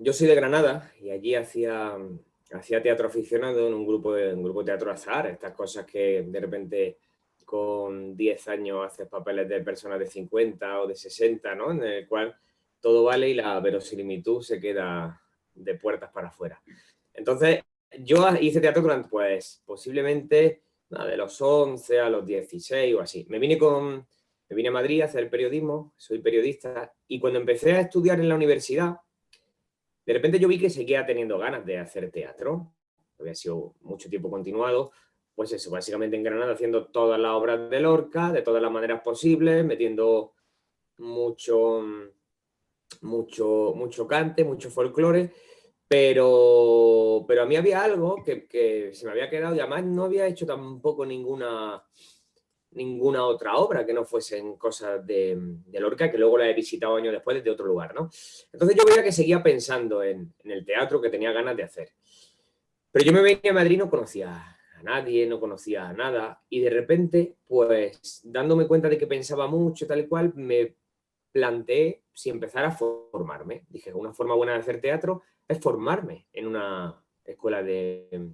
yo soy de Granada y allí hacía teatro aficionado en un grupo de teatro azar, estas cosas que de repente con 10 años haces papeles de personas de 50 o de 60, ¿no? En el cual todo vale y la verosimilitud se queda de puertas para afuera. Entonces, yo hice teatro durante, pues, posiblemente de los 11 a los 16 o así. Me vine a Madrid a hacer periodismo, soy periodista, y cuando empecé a estudiar en la universidad, de repente yo vi que seguía teniendo ganas de hacer teatro, había sido mucho tiempo continuado, pues eso, básicamente en Granada haciendo todas las obras de Lorca, de todas las maneras posibles, metiendo mucho, mucho cante, mucho folclore, pero a mí había algo que se me había quedado y además no había hecho tampoco ninguna otra obra que no fuesen cosas de Lorca, que luego la he visitado años después desde otro lugar, ¿no? Entonces yo veía que seguía pensando en el teatro que tenía ganas de hacer. Pero yo me venía a Madrid, no conocía a nadie, no conocía nada, y de repente, pues dándome cuenta de que pensaba mucho, tal y cual, me planteé si empezar a formarme. Dije, una forma buena de hacer teatro es formarme en una escuela de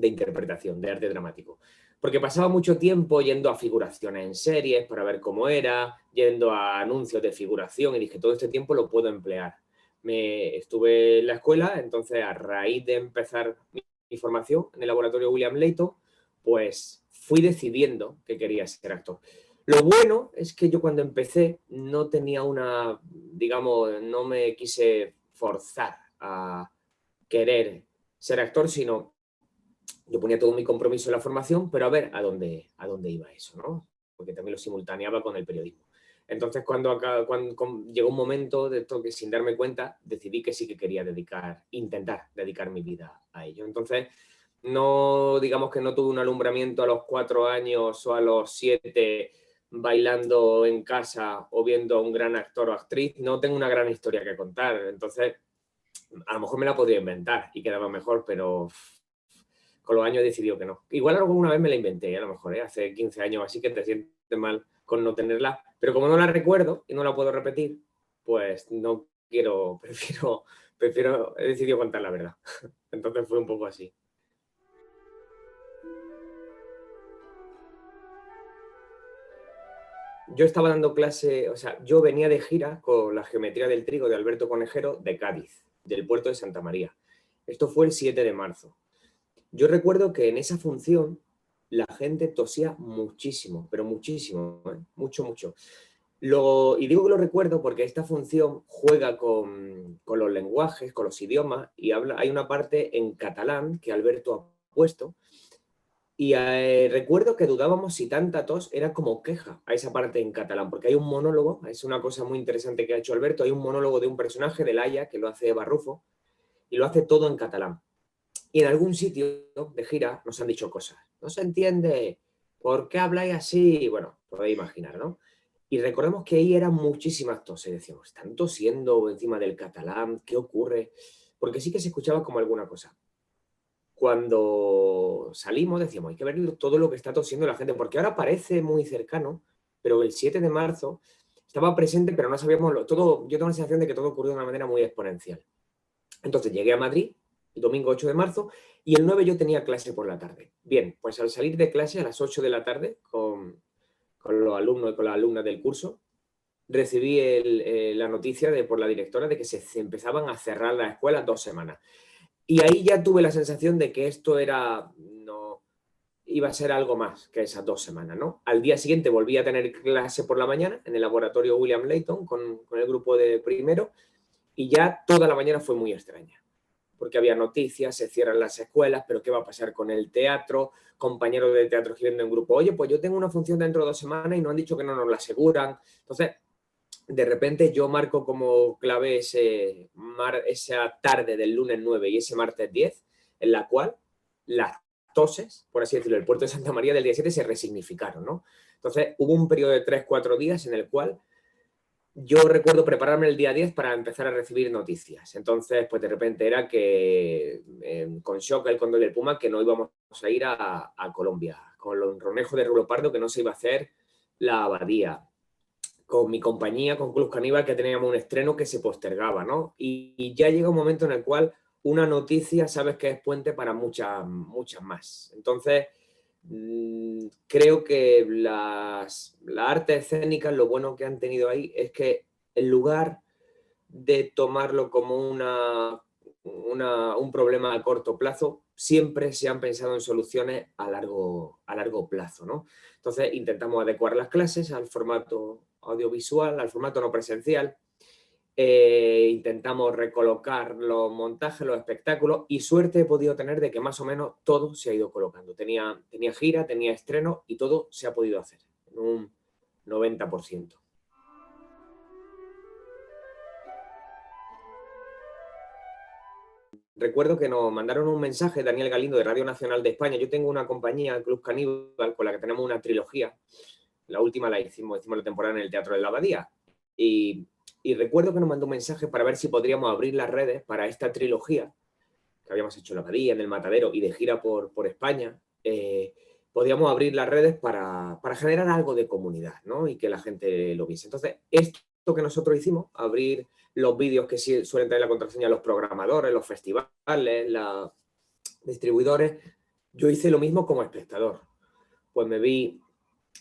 interpretación, de arte dramático. Porque pasaba mucho tiempo yendo a figuraciones en series para ver cómo era, yendo a anuncios de figuración y dije, todo este tiempo lo puedo emplear. Estuve en la escuela, entonces a raíz de empezar mi formación en el laboratorio William Layton, pues fui decidiendo que quería ser actor. Lo bueno es que yo cuando empecé no tenía digamos, no me quise forzar a querer ser actor, sino yo ponía todo mi compromiso en la formación, pero a ver a dónde iba eso, ¿no? Porque también lo simultaneaba con el periodismo. Entonces, cuando llegó un momento de esto que sin darme cuenta, decidí que sí que quería intentar dedicar mi vida a ello. Entonces, no, digamos que no tuve un alumbramiento a los 4 años o a los 7 bailando en casa o viendo a un gran actor o actriz, no tengo una gran historia que contar. Entonces, a lo mejor me la podría inventar y quedaba mejor, pero con los años he decidido que no. Igual alguna vez me la inventé, a lo mejor, hace 15 años, así que te sientes mal con no tenerla, pero como no la recuerdo y no la puedo repetir, pues no quiero, he decidido contar la verdad. Entonces fue un poco así. Yo estaba dando clase, o sea, yo venía de gira con la geometría del trigo de Alberto Conejero de Cádiz, del puerto de Santa María. Esto fue el 7 de marzo. Yo recuerdo que en esa función la gente tosía muchísimo, pero muchísimo, ¿eh? Mucho, mucho. Y digo que lo recuerdo porque esta función juega con los lenguajes, con los idiomas, y hay una parte en catalán que Alberto ha puesto, y recuerdo que dudábamos si tanta tos era como queja a esa parte en catalán, porque hay un monólogo, es una cosa muy interesante que ha hecho Alberto, hay un monólogo de un personaje de Laia, que lo hace Barrufo, y lo hace todo en catalán. Y en algún sitio de gira nos han dicho cosas. No se entiende, ¿por qué habláis así? Bueno, podéis imaginar, ¿no? Y recordemos que ahí eran muchísimas toses. Decíamos, ¿están tosiendo encima del catalán? ¿Qué ocurre? Porque sí que se escuchaba como alguna cosa. Cuando salimos decíamos, hay que ver todo lo que está tosiendo la gente, porque ahora parece muy cercano, pero el 7 de marzo estaba presente, pero no sabíamos todo. Yo tengo la sensación de que todo ocurrió de una manera muy exponencial. Entonces llegué a Madrid el domingo 8 de marzo y el 9 yo tenía clase por la tarde. Bien, pues al salir de clase a las 8 de la tarde con los alumnos y con las alumnas del curso, recibí la noticia por la directora de que se empezaban a cerrar las escuelas 2 semanas. Y ahí ya tuve la sensación de que esto no, iba a ser algo más que esas 2 semanas, ¿no? Al día siguiente volví a tener clase por la mañana en el laboratorio William Layton con el grupo de primero y ya toda la mañana fue muy extraña porque había noticias, se cierran las escuelas, pero ¿qué va a pasar con el teatro? Compañeros de teatro escribiendo en grupo, oye, pues yo tengo una función dentro de 2 semanas y no han dicho que no nos la aseguran. Entonces, de repente yo marco como clave esa tarde del lunes 9 y ese martes 10, en la cual las toses, por así decirlo, el puerto de Santa María del día 7 se resignificaron, ¿no? Entonces, hubo un periodo de 3-4 días en el cual yo recuerdo prepararme el día 10 para empezar a recibir noticias. Entonces, pues de repente era que con Shock, el Cóndor del Puma, que no íbamos a ir a Colombia. Con los Ronejo de Rulo Pardo, que no se iba a hacer la abadía. con mi compañía, con Club Caníbal, que teníamos un estreno que se postergaba, ¿no? Y ya llega un momento en el cual una noticia sabes que es puente para muchas, muchas más. Entonces, creo que las artes escénicas, lo bueno que han tenido ahí es que en lugar de tomarlo como un problema a corto plazo, siempre se han pensado en soluciones a largo plazo, ¿no? Entonces intentamos adecuar las clases al formato audiovisual, al formato no presencial, intentamos recolocar los montajes, los espectáculos y suerte he podido tener de que más o menos todo se ha ido colocando. Tenía gira, tenía estreno y todo se ha podido hacer en un 90%. Recuerdo que nos mandaron un mensaje, Daniel Galindo, de Radio Nacional de España. Yo tengo una compañía, el Club Caníbal, con la que tenemos una trilogía. La última la hicimos la temporada en el Teatro de la Abadía. Y recuerdo que nos mandó un mensaje para ver si podríamos abrir las redes para esta trilogía que habíamos hecho en la Abadía, en el Matadero y de gira por España. Podíamos abrir las redes para generar algo de comunidad, ¿no? Y que la gente lo viese. Entonces, esto que nosotros hicimos, abrir los vídeos que suelen traer la contraseña los programadores, los festivales, los distribuidores, yo hice lo mismo como espectador. Pues me vi,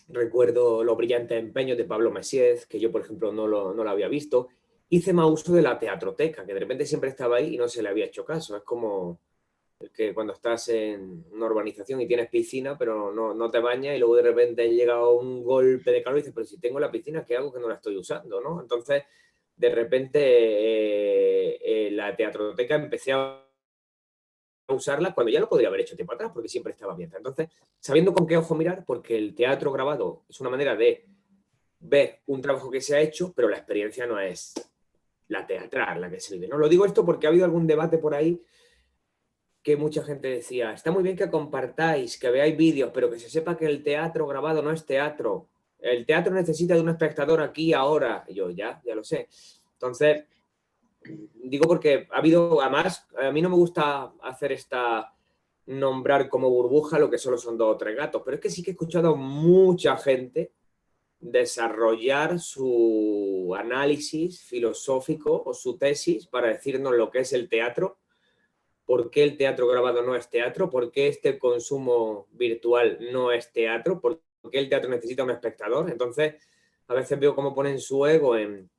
recuerdo los brillantes empeños de Pablo Messiez, que yo, por ejemplo, no lo había visto. Hice más uso de la teatroteca, que de repente siempre estaba ahí y no se le había hecho caso. Es como que cuando estás en una urbanización y tienes piscina, pero no te bañas y luego de repente llega un golpe de calor y dices, pero si tengo la piscina, ¿qué hago que no la estoy usando? ¿No? Entonces, de repente, la teatroteca empecé a usarla cuando ya lo podría haber hecho tiempo atrás, porque siempre estaba abierta. Entonces, sabiendo con qué ojo mirar, porque el teatro grabado es una manera de ver un trabajo que se ha hecho, pero la experiencia no es la teatral, la que se vive. No lo digo esto porque ha habido algún debate por ahí que mucha gente decía, está muy bien que compartáis, que veáis vídeos, pero que se sepa que el teatro grabado no es teatro. El teatro necesita de un espectador aquí, ahora. Y yo, ya lo sé. Entonces, digo porque ha habido, además, a mí no me gusta hacer nombrar como burbuja lo que solo son 2 o 3 gatos, pero es que sí que he escuchado a mucha gente desarrollar su análisis filosófico o su tesis para decirnos lo que es el teatro, por qué el teatro grabado no es teatro, por qué este consumo virtual no es teatro, por qué el teatro necesita un espectador. Entonces, a veces veo cómo ponen su ego en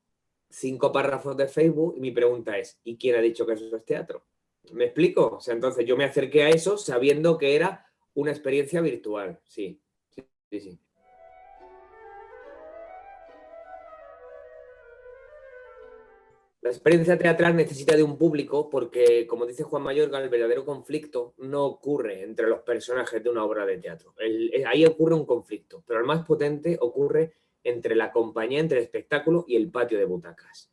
5 párrafos de Facebook y mi pregunta es, ¿y quién ha dicho que eso es teatro? ¿Me explico? O sea, entonces yo me acerqué a eso sabiendo que era una experiencia virtual. Sí, sí, sí, sí. La experiencia teatral necesita de un público porque, como dice Juan Mayorga, el verdadero conflicto no ocurre entre los personajes de una obra de teatro. Ahí ocurre un conflicto, pero el más potente ocurre entre la compañía, entre el espectáculo y el patio de butacas,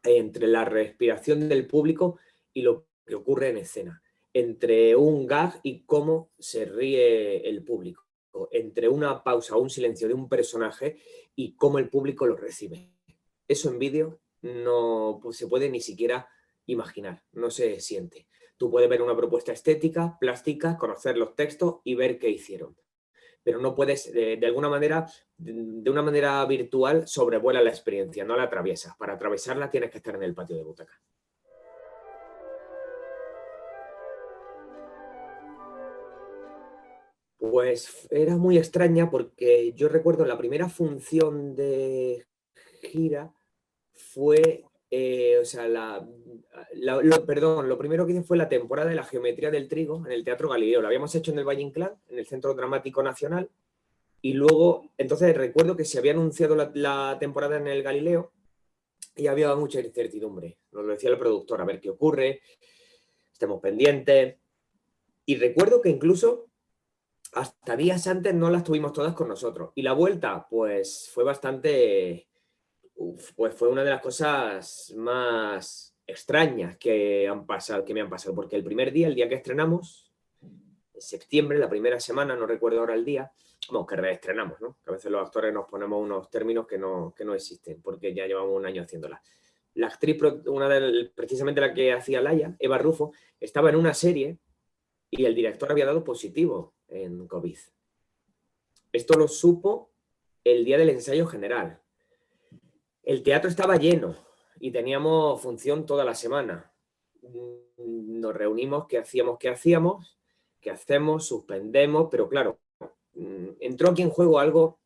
entre la respiración del público y lo que ocurre en escena, entre un gag y cómo se ríe el público, entre una pausa o un silencio de un personaje y cómo el público lo recibe. Eso en vídeo no se puede ni siquiera imaginar, no se siente. Tú puedes ver una propuesta estética, plástica, conocer los textos y ver qué hicieron. Pero no puedes, de alguna manera, de una manera virtual, sobrevuela la experiencia, no la atraviesas. Para atravesarla tienes que estar en el patio de butaca. Pues era muy extraña porque yo recuerdo la primera función de gira fue, o sea, perdón, lo primero que hice fue la temporada de la geometría del trigo en el Teatro Galileo. Lo habíamos hecho en el Valle Inclán, en el Centro Dramático Nacional, y luego, entonces recuerdo que se había anunciado la temporada en el Galileo y había mucha incertidumbre. Nos lo decía el productor, a ver qué ocurre, estemos pendientes. Y recuerdo que incluso hasta días antes no las tuvimos todas con nosotros. Y la vuelta, pues fue bastante, pues fue una de las cosas más extrañas que me han pasado, porque el primer día, el día que estrenamos, en septiembre, la primera semana, no recuerdo ahora el día, como que reestrenamos, ¿no? Que a veces los actores nos ponemos unos términos que no existen, porque ya llevamos un año haciéndola. La actriz, precisamente la que hacía Laia, Eva Rufo, estaba en una serie y el director había dado positivo en COVID. Esto lo supo el día del ensayo general. El teatro estaba lleno y teníamos función toda la semana. Nos reunimos, qué hacemos, qué hacemos, suspendemos, pero claro, entró aquí en juego algo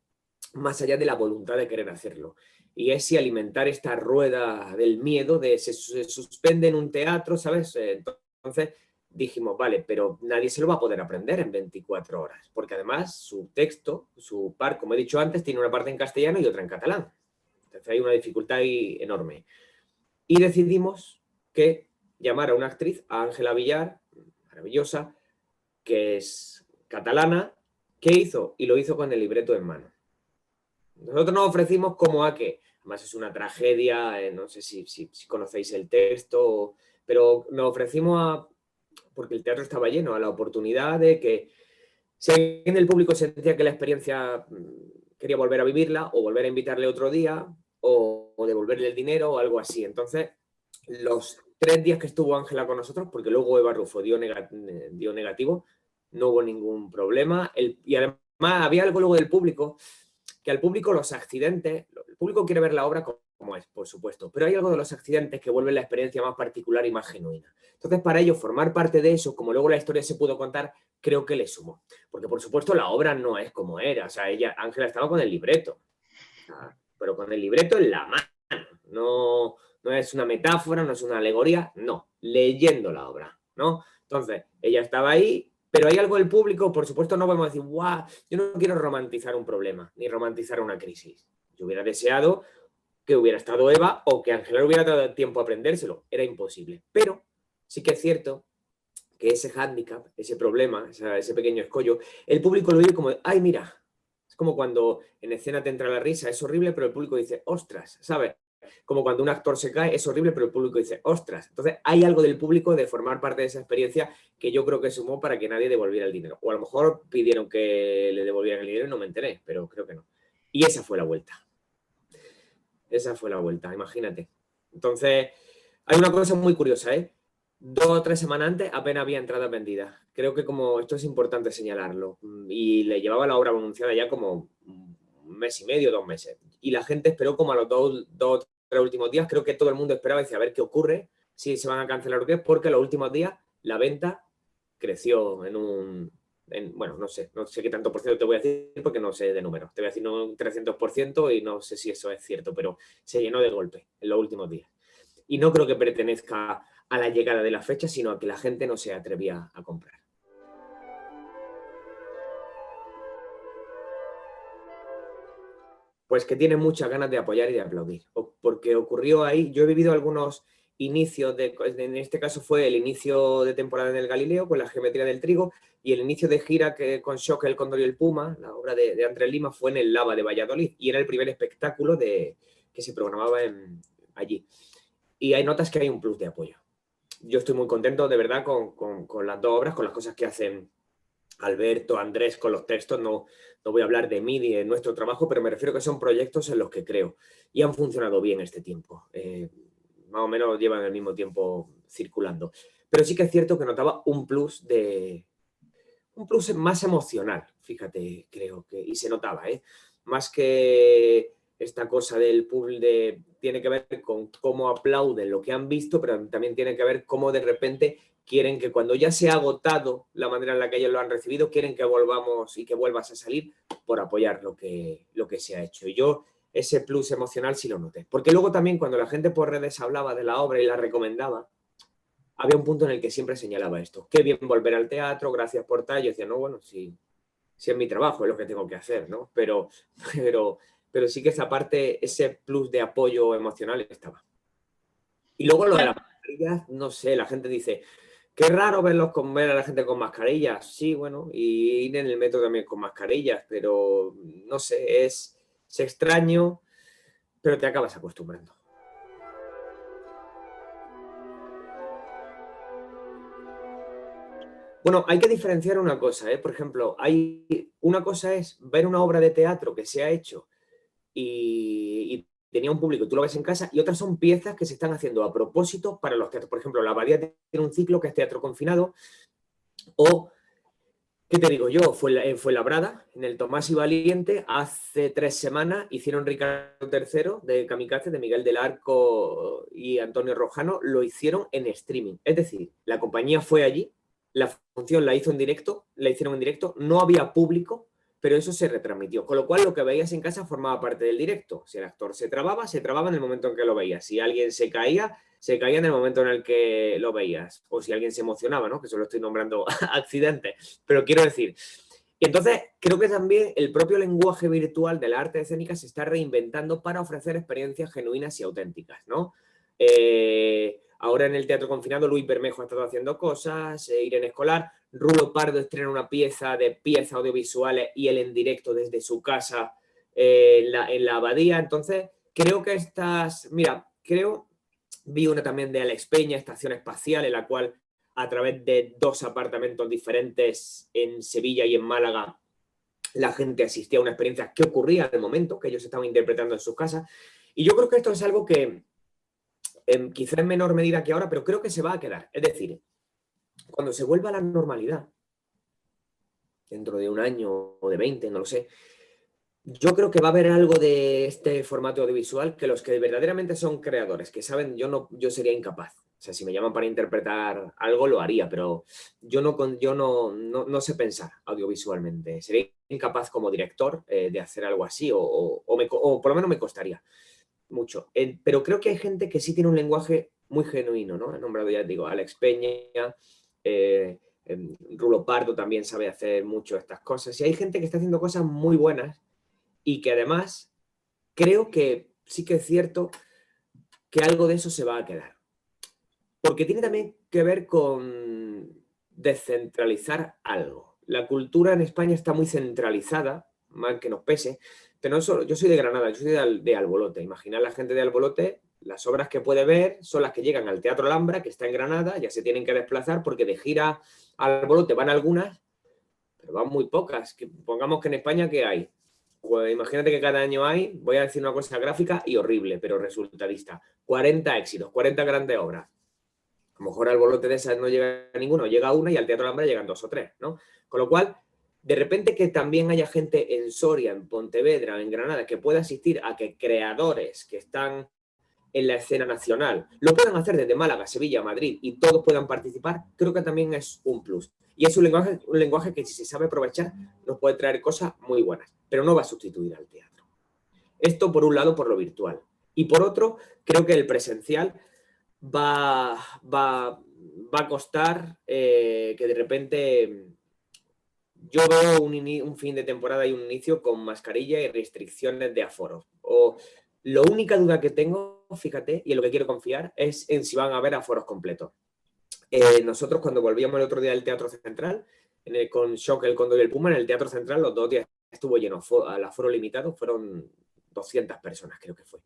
más allá de la voluntad de querer hacerlo. Y es si alimentar esta rueda del miedo de se suspende en un teatro, ¿sabes? Entonces dijimos, vale, pero nadie se lo va a poder aprender en 24 horas, porque además su texto, su par, como he dicho antes, tiene una parte en castellano y otra en catalán. Entonces hay una dificultad ahí enorme. Y decidimos que llamar a una actriz, a Ángela Villar, maravillosa, que es catalana, ¿qué hizo? Y lo hizo con el libreto en mano. Nosotros nos ofrecimos como a que, además es una tragedia, no sé si conocéis el texto, pero nos ofrecimos a, porque el teatro estaba lleno, a la oportunidad de que si alguien del público sentía que la experiencia quería volver a vivirla o volver a invitarle otro día o devolverle el dinero o algo así. Entonces, los 3 días que estuvo Ángela con nosotros, porque luego Eva Rufo dio negativo, no hubo ningún problema. Y además había algo luego del público, que al público los accidentes, el público quiere ver la obra como es, por supuesto, pero hay algo de los accidentes que vuelven la experiencia más particular y más genuina. Entonces, para ellos, formar parte de eso, como luego la historia se pudo contar, creo que le sumó. Porque, por supuesto, la obra no es como era. O sea, Ángela estaba con el libreto, pero con el libreto en la mano. No es una metáfora, no es una alegoría, no, leyendo la obra, ¿no? Entonces, ella estaba ahí, pero hay algo del público, por supuesto, no podemos decir, guau, yo no quiero romantizar un problema, ni romantizar una crisis. Yo hubiera deseado que hubiera estado Eva o que Ángela hubiera dado tiempo a aprendérselo. Era imposible. Pero sí que es cierto que ese hándicap, ese problema, ese pequeño escollo, el público lo vive como, ay, mira, es como cuando en escena te entra la risa, es horrible, pero el público dice, ostras, ¿sabes? Como cuando un actor se cae, es horrible, pero el público dice, ostras. Entonces, hay algo del público de formar parte de esa experiencia que yo creo que sumó para que nadie devolviera el dinero. O a lo mejor pidieron que le devolvieran el dinero y no me enteré, pero creo que no. Y esa fue la vuelta. Esa fue la vuelta, imagínate. Entonces, hay una cosa muy curiosa, ¿eh? 2 o 3 semanas antes apenas había entradas vendidas. Creo que como esto es importante señalarlo. Y le llevaba la obra anunciada ya como 1 mes y medio, 2 meses. Y la gente esperó como a los 3 últimos días. Creo que todo el mundo esperaba y decía, a ver qué ocurre, si se van a cancelar o qué, porque los últimos días la venta creció bueno, no sé qué tanto por ciento te voy a decir porque no sé de números. Te voy a decir un 300% y no sé si eso es cierto, pero se llenó de golpe en los últimos días. Y no creo que pertenezca a la llegada de la fecha, sino a que la gente no se atrevía a comprar. Pues que tiene muchas ganas de apoyar y de aplaudir, porque ocurrió ahí, yo he vivido algunos inicios, en este caso fue el inicio de temporada en el Galileo con la geometría del trigo y el inicio de gira con Shock, el Cóndor y el Puma, la obra de Andrés Lima, fue en el Lava de Valladolid y era el primer espectáculo que se programaba allí. Y hay notas que hay un plus de apoyo. Yo estoy muy contento de verdad con las 2 obras, con las cosas que hacen Alberto, Andrés, con los textos. No voy a hablar de mí ni de nuestro trabajo, pero me refiero que son proyectos en los que creo y han funcionado bien este tiempo. Más o menos llevan el mismo tiempo circulando. Pero sí que es cierto que notaba un plus más emocional, fíjate, creo que, y se notaba, más que esta cosa del público tiene que ver con cómo aplauden lo que han visto, pero también tiene que ver cómo de repente quieren que cuando ya se ha agotado la manera en la que ellos lo han recibido, quieren que volvamos y que vuelvas a salir por apoyar lo que se ha hecho. Y yo ese plus emocional sí lo noté. Porque luego también cuando la gente por redes hablaba de la obra y la recomendaba, había un punto en el que siempre señalaba esto. Qué bien volver al teatro, gracias por tal. Yo decía, no, bueno, sí es mi trabajo, es lo que tengo que hacer, ¿no? Pero sí que esa parte, ese plus de apoyo emocional estaba. Y luego lo de las mascarillas, no sé, la gente dice, qué raro ver a la gente con mascarillas. Sí, bueno, y ir en el metro también con mascarillas, pero no sé, es extraño, pero te acabas acostumbrando. Bueno, hay que diferenciar una cosa, ¿eh? Por ejemplo, una cosa es ver una obra de teatro que se ha hecho y tenía un público, tú lo ves en casa, y otras son piezas que se están haciendo a propósito para los teatros. Por ejemplo, La Abadía tiene un ciclo que es teatro confinado, o ¿Qué te digo yo? En Fuenlabrada, en el Tomás y Valiente, hace 3 semanas hicieron Ricardo III de Kamikaze, de Miguel del Arco y Antonio Rojano, lo hicieron en streaming. Es decir, la compañía fue allí, la función la hizo en directo, la hicieron en directo, no había público, pero eso se retransmitió. Con lo cual, lo que veías en casa formaba parte del directo. Si el actor se trababa en el momento en que lo veías. Si alguien se caía en el momento en el que lo veías. O si alguien se emocionaba, ¿no? Que solo estoy nombrando accidentes. Pero quiero decir, y entonces creo que también el propio lenguaje virtual de la arte escénica se está reinventando para ofrecer experiencias genuinas y auténticas, ¿no? Ahora en el Teatro Confinado Luis Bermejo ha estado haciendo cosas, Irene Escolar, Rulo Pardo estrena una pieza de piezas audiovisuales y él en directo desde su casa en la abadía. Entonces creo que vi una también de Alex Peña, Estación Espacial, en la cual a través de 2 apartamentos diferentes en Sevilla y en Málaga, la gente asistía a una experiencia que ocurría en el momento, que ellos estaban interpretando en sus casas. Y yo creo que esto es algo que quizá en menor medida que ahora, pero creo que se va a quedar. Es decir, cuando se vuelva a la normalidad, dentro de un año o de 20, no lo sé, yo creo que va a haber algo de este formato audiovisual que los que verdaderamente son creadores, que saben, yo sería incapaz. O sea, si me llaman para interpretar algo, lo haría, pero yo no sé pensar audiovisualmente. Sería incapaz como director de hacer algo así, o por lo menos me costaría mucho. Pero creo que hay gente que sí tiene un lenguaje muy genuino, ¿no? He nombrado ya, digo, Alex Peña, Rulo Pardo también sabe hacer mucho estas cosas. Y hay gente que está haciendo cosas muy buenas y que además creo que sí que es cierto que algo de eso se va a quedar. Porque tiene también que ver con descentralizar algo. La cultura en España está muy centralizada, mal que nos pese, pero no solo, yo soy de Granada, yo soy de Albolote. Imaginad la gente de Albolote, las obras que puede ver son las que llegan al Teatro Alhambra, que está en Granada, ya se tienen que desplazar porque de gira a Albolote van algunas, pero van muy pocas. Pongamos que en España, ¿qué hay? Pues imagínate que cada año hay, voy a decir una cosa gráfica y horrible, pero resultadista, 40 éxitos, 40 grandes obras. A lo mejor al Bolote de esas no llega ninguno, llega una y al Teatro Alhambra llegan 2 o 3, ¿no? Con lo cual, de repente que también haya gente en Soria, en Pontevedra, en Granada, que pueda asistir a que creadores que están en la escena nacional lo puedan hacer desde Málaga, Sevilla, Madrid y todos puedan participar, creo que también es un plus. Y es un lenguaje que si se sabe aprovechar nos puede traer cosas muy buenas, pero no va a sustituir al teatro. Esto por un lado por lo virtual. Y por otro, creo que el presencial va a costar que de repente yo veo un fin de temporada y un inicio con mascarilla y restricciones de aforo. La única duda que tengo, fíjate, y en lo que quiero confiar, es en si van a haber aforos completos. Nosotros cuando volvíamos el otro día del Teatro Central, con Shock, el Cóndor y el Puma, en el Teatro Central los 2 días estuvo lleno, al aforo limitado fueron 200 personas, creo que fue.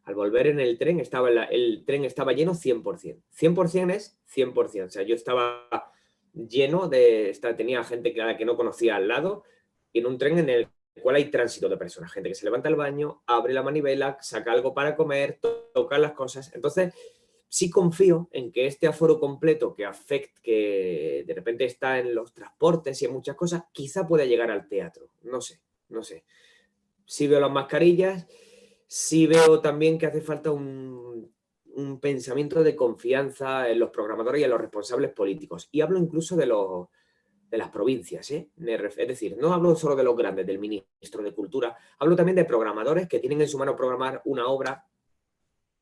Al volver en el tren, el tren estaba lleno 100%. 100% es 100%. O sea, yo estaba lleno tenía gente que no conocía al lado, y en un tren en el cual hay tránsito de personas. Gente que se levanta al baño, abre la manivela, saca algo para comer, toca las cosas. Entonces, sí confío en que este aforo completo que de repente está en los transportes y en muchas cosas, quizá pueda llegar al teatro. No sé. Sí veo las mascarillas, sí veo también que hace falta un pensamiento de confianza en los programadores y en los responsables políticos. Y hablo incluso de las provincias, ¿eh? Es decir, no hablo solo de los grandes, del ministro de Cultura, hablo también de programadores que tienen en su mano programar una obra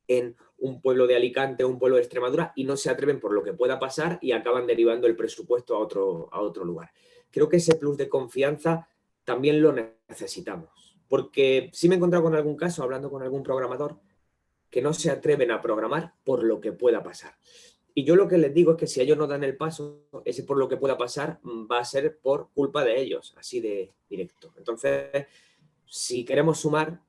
en un pueblo de Alicante o un pueblo de Extremadura y no se atreven por lo que pueda pasar y acaban derivando el presupuesto a otro lugar. Creo que ese plus de confianza también lo necesitamos, porque sí me he encontrado con algún caso, hablando con algún programador, que no se atreven a programar por lo que pueda pasar. Y yo lo que les digo es que si ellos no dan el paso, ese por lo que pueda pasar va a ser por culpa de ellos, así de directo. Entonces, si queremos sumar,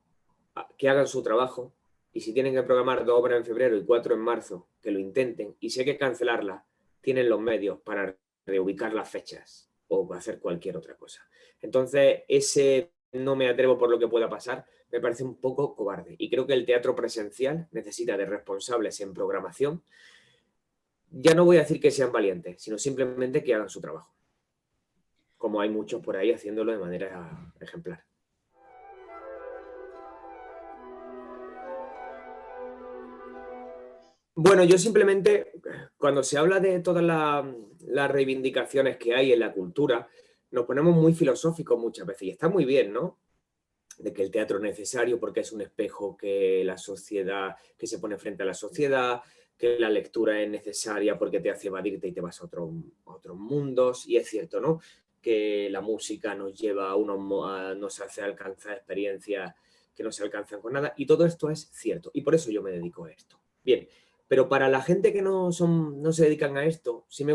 que hagan su trabajo, y si tienen que programar 2 obras en febrero y 4 en marzo, que lo intenten, y si hay que cancelarlas, tienen los medios para reubicar las fechas o hacer cualquier otra cosa. Entonces, ese no me atrevo por lo que pueda pasar, me parece un poco cobarde. Y creo que el teatro presencial necesita de responsables en programación. Ya no voy a decir que sean valientes, sino simplemente que hagan su trabajo. como hay muchos por ahí haciéndolo de manera ejemplar. Bueno, yo simplemente, cuando se habla de todas las reivindicaciones que hay en la cultura, nos ponemos muy filosóficos muchas veces, y está muy bien, ¿no? De que el teatro es necesario porque es un espejo que la sociedad, que se pone frente a la sociedad, que la lectura es necesaria porque te hace evadirte y te vas a otros mundos, y es cierto, ¿no? Que la música nos lleva nos hace alcanzar experiencias que no se alcanzan con nada, y todo esto es cierto, y por eso yo me dedico a esto. Bien, pero para la gente que no se dedican a esto, sí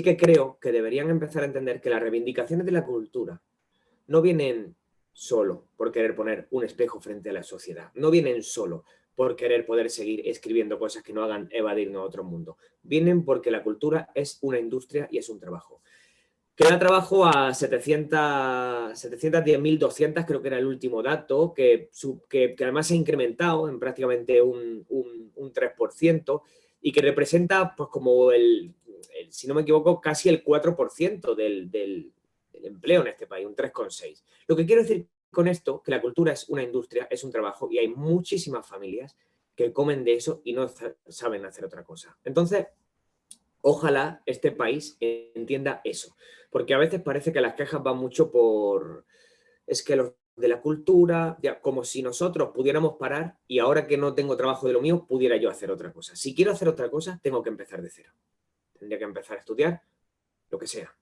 que creo que deberían empezar a entender que las reivindicaciones de la cultura no vienen solo por querer poner un espejo frente a la sociedad, no vienen solo por querer poder seguir escribiendo cosas que no hagan evadirnos a otro mundo, vienen porque la cultura es una industria y es un trabajo. Queda trabajo a 710.200, creo que era el último dato, que además se ha incrementado en prácticamente un 3% y que representa, pues como si no me equivoco, casi el 4% del empleo en este país, un 3,6. Lo que quiero decir con esto, que la cultura es una industria, es un trabajo y hay muchísimas familias que comen de eso y no saben hacer otra cosa. Entonces, ojalá este país entienda eso, porque a veces parece que las quejas van mucho es que los de la cultura, como si nosotros pudiéramos parar y ahora que no tengo trabajo de lo mío, pudiera yo hacer otra cosa. Si quiero hacer otra cosa, tengo que empezar de cero. Tendría que empezar a estudiar lo que sea.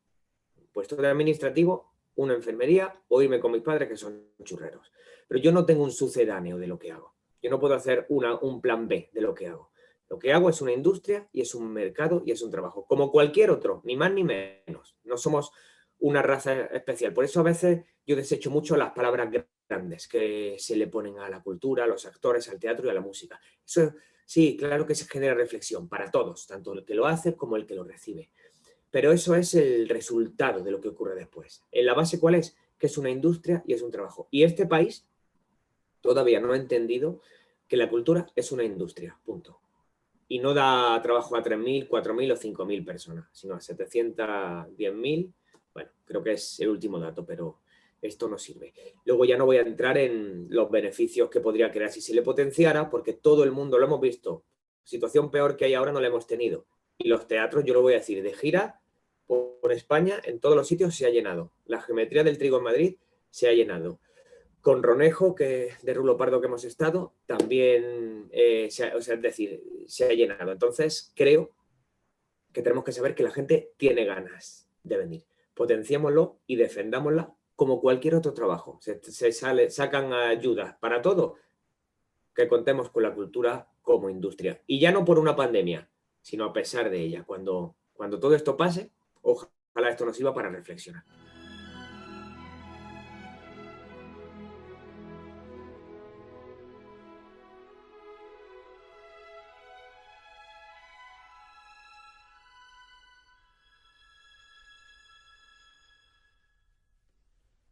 Puesto de administrativo, una enfermería o irme con mis padres que son churreros. Pero yo no tengo un sucedáneo de lo que hago. Yo no puedo hacer un plan B de lo que hago. Lo que hago es una industria y es un mercado y es un trabajo, como cualquier otro, ni más ni menos. No somos una raza especial. Por eso a veces yo desecho mucho las palabras grandes que se le ponen a la cultura, a los actores, al teatro y a la música. Eso sí, claro que se genera reflexión para todos, tanto el que lo hace como el que lo recibe. Pero eso es el resultado de lo que ocurre después. En la base, ¿cuál es? Que es una industria y es un trabajo. Y este país todavía no ha entendido que la cultura es una industria, punto. Y no da trabajo a 3.000, 4.000 o 5.000 personas, sino a 710.000. Bueno, creo que es el último dato, pero esto no sirve. Luego ya no voy a entrar en los beneficios que podría crear si se le potenciara, porque todo el mundo lo hemos visto. Situación peor que hay ahora no la hemos tenido. Y los teatros, yo lo voy a decir, de gira por España, en todos los sitios se ha llenado. La geometría del trigo en Madrid se ha llenado. Con Ronejo, de Rulo Pardo que hemos estado, también es decir, se ha llenado. Entonces, creo que tenemos que saber que la gente tiene ganas de venir. Potenciémoslo y defendámosla como cualquier otro trabajo. Sacan ayudas para todo, que contemos con la cultura como industria. Y ya no por una pandemia, sino a pesar de ella. Cuando todo esto pase, ojalá esto nos sirva para reflexionar.